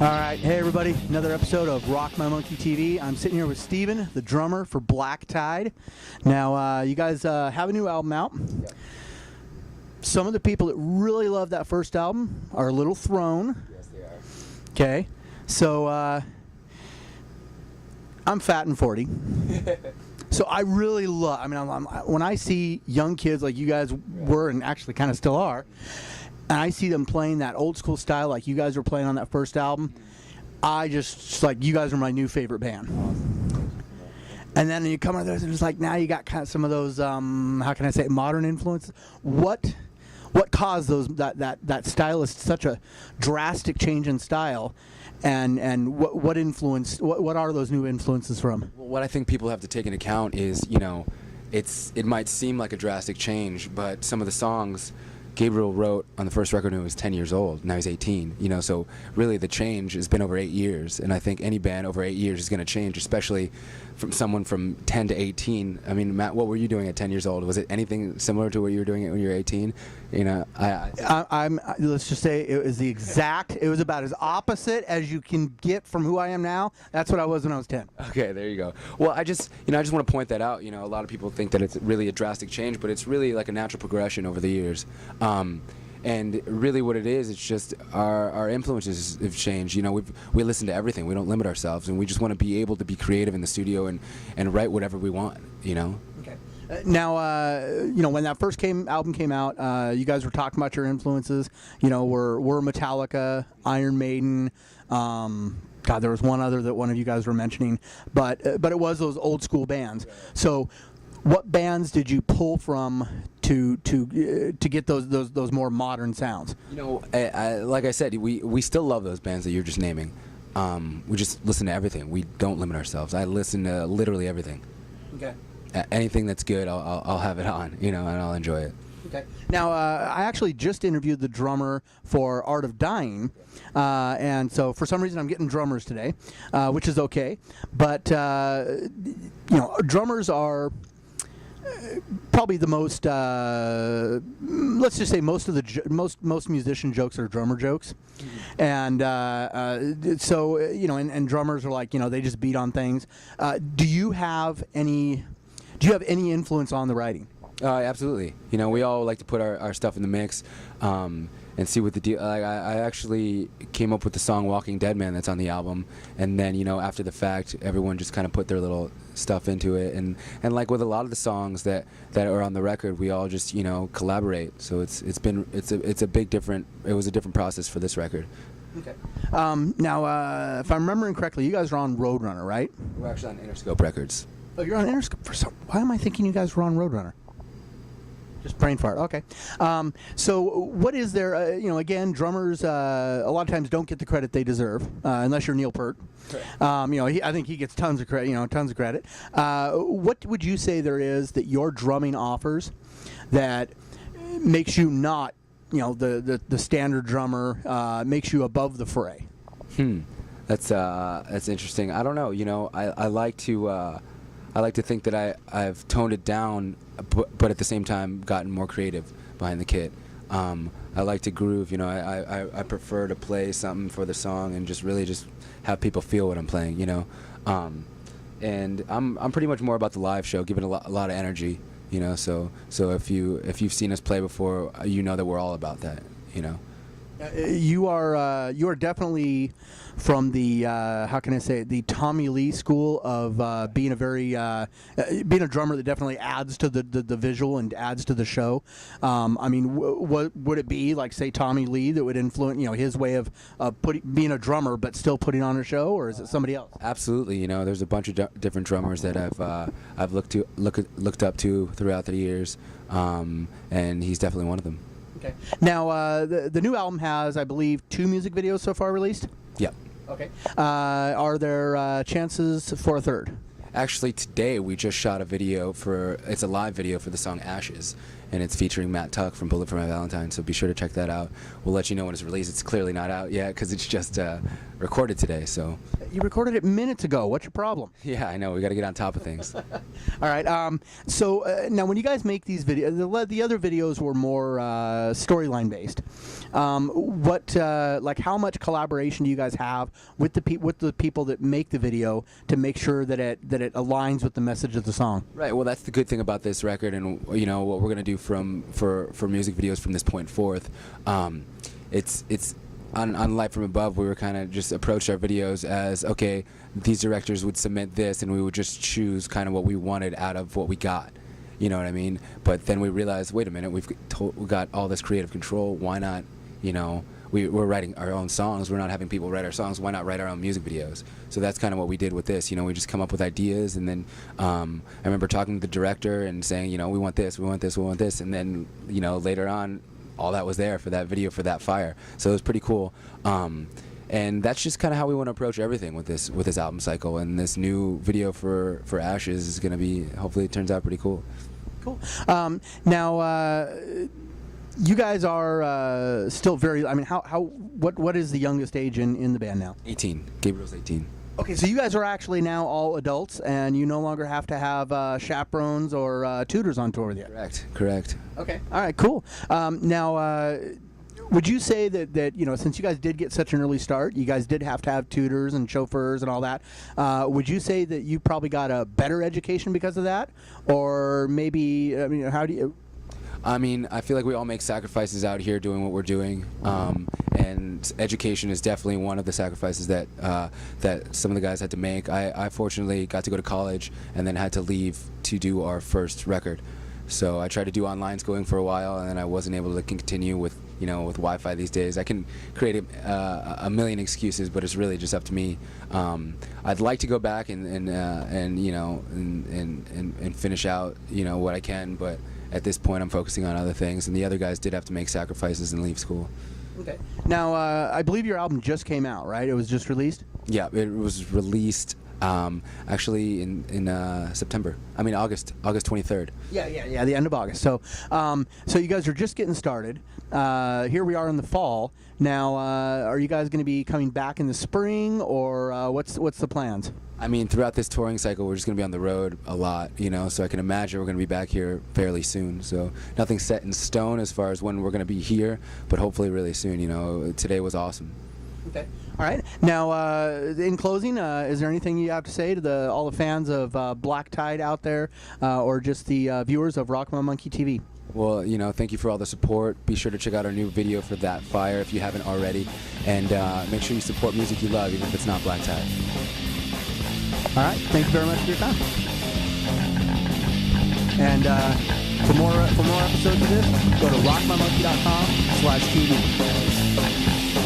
All right, hey everybody, another episode of Rock My Monkey TV. I'm sitting here with Steven, the drummer for Black Tide. Now, you guys have a new album out. Yeah. Some of the people that really love that first album are a little thrown. Yes, they are. Okay, so I'm fat and 40. So I really love, when I see young kids like you guys were and actually kind of still are, and I see them playing that old school style like you guys were playing on that first album, I just like, you guys are my new favorite band. And then you come out there and it's like, now you got kind of some of those, how can I say, modern influences. What caused those that style is such a drastic change in style, and what influence, what are those new influences from? Well, what I think people have to take into account is, it might seem like a drastic change, but some of the songs Gabriel wrote on the first record when he was 10 years old. Now he's 18. So really the change has been over 8 years, and I think any band over 8 years is going to change, especially from someone from 10 to 18. I mean, Matt, what were you doing at 10 years old? Was it anything similar to what you were doing when you were 18? Let's just say it was it was about as opposite as you can get from who I am now. That's what I was when I was 10. Okay, there you go. Well, I just want to point that out. A lot of people think that it's really a drastic change, but it's really like a natural progression over the years. And really what it is, it's just our influences have changed. We listen to everything. We don't limit ourselves, and we just want to be able to be creative in the studio and write whatever we want, Okay. Now, when that first album came out, you guys were talking about your influences. Were Metallica, Iron Maiden. God, there was one other that one of you guys were mentioning, but it was those old school bands. So, what bands did you pull from to get those more modern sounds? Like I said, we still love those bands that you're just naming. We just listen to everything. We don't limit ourselves. I listen to literally everything. Okay. Anything that's good, I'll have it on, and I'll enjoy it. Okay. Now, I actually just interviewed the drummer for Art of Dying, and so for some reason I'm getting drummers today, which is okay. But drummers are probably the most. Let's just say most musician jokes are drummer jokes, and so and drummers are like they just beat on things. Do you have any influence on the writing? Absolutely. We all like to put our stuff in the mix and see what the deal. I actually came up with the song "Walking Dead Man" that's on the album, and then after the fact, everyone just kind of put their little stuff into it, and like with a lot of the songs that are on the record, we all just collaborate. So it was a different process for this record. Okay. Now, if I'm remembering correctly, you guys are on Roadrunner, right? We're actually on Interscope Records. Oh, you're on Interscope. Why am I thinking you guys were on Roadrunner? Just brain fart. Okay. So what is there? Again, drummers a lot of times don't get the credit they deserve, unless you're Neil Peart. I think he gets tons of credit. What would you say there is that your drumming offers that makes you not, the standard drummer, makes you above the fray? That's interesting. I don't know. I like to think that I've toned it down, but at the same time gotten more creative behind the kit. I like to groove. I prefer to play something for the song and just really just have people feel what I'm playing. And I'm pretty much more about the live show, giving a lot of energy. So if you've seen us play before, that we're all about that. You are definitely from the how can I say it, the Tommy Lee school of being a drummer that definitely adds to the visual and adds to the show. What would it be like, say, Tommy Lee that would influence his way of being a drummer but still putting on a show, or is it somebody else? Absolutely. There's a bunch of different drummers that I've looked up to throughout the years, and he's definitely one of them. Okay. Now, the new album has, I believe, 2 music videos so far released? Yep. Okay. Are there chances for a third? Actually, today we just shot a video it's a live video for the song Ashes, and it's featuring Matt Tuck from Bullet for My Valentine. So be sure to check that out. We'll let you know when it's released. It's clearly not out yet because it's just recorded today. So You recorded it minutes ago. What's your problem? yeah, I know we got to get on top of things. All right. So now, when you guys make these videos, the other videos were more storyline based. How much collaboration do you guys have with the people that make the video to make sure that it aligns with the message of the song? Right. Well, that's the good thing about this record, and you know what we're gonna do for music videos from this point forth. It's on Light from Above. We were kind of just approached our videos as, okay, these directors would submit this, and we would just choose kind of what we wanted out of what we got. You know what I mean? But then we realized, wait a minute, we got all this creative control. Why not? You know, we're writing our own songs. We're not having people write our songs. Why not write our own music videos? So that's kind of what we did with this. You know, we just come up with ideas, and then I remember talking to the director and saying, you know, we want this, we want this, we want this, and then, you know, later on, all that was there for that video, for that fire. So it was pretty cool. And that's just kind of how we want to approach everything with this album cycle. And this new video for Ashes is going to be, hopefully it turns out pretty cool. Cool. Now, you guys are still very. I mean, what is the youngest age in the band now? 18. Gabriel's 18. Okay, so you guys are actually now all adults, and you no longer have to have chaperones or tutors on tour with you. Correct. Okay. All right. Cool. Now, would you say that you know, since you guys did get such an early start, you guys did have to have tutors and chauffeurs and all that? Would you say that you probably got a better education because of that, or maybe? I mean, how do you? I mean, I feel like we all make sacrifices out here doing what we're doing, and education is definitely one of the sacrifices that some of the guys had to make. I fortunately got to go to college and then had to leave to do our first record. So I tried to do online schooling for a while, and then I wasn't able to continue with Wi-Fi these days. I can create a million excuses, but it's really just up to me. I'd like to go back and finish out what I can, but at this point I'm focusing on other things, and the other guys did have to make sacrifices and leave school. Okay. Now, I believe your album just came out, right? It was just released? Yeah, it was released actually in September. I mean August 23rd. Yeah, the end of August. So you guys are just getting started. Here we are in the fall. Now, are you guys going to be coming back in the spring, or what's the plans? I mean, throughout this touring cycle, we're just going to be on the road a lot, so I can imagine we're going to be back here fairly soon. So nothing's set in stone as far as when we're going to be here, but hopefully really soon. Today was awesome. Okay. All right. Now, in closing, is there anything you have to say to all the fans of Black Tide out there, or just the viewers of Rock My Monkey TV? Well, thank you for all the support. Be sure to check out our new video for That Fire if you haven't already, and make sure you support music you love, even if it's not Black Tide. All right. Thank you very much for your time. And for more episodes of this, go to rockmymonkey.com/TV.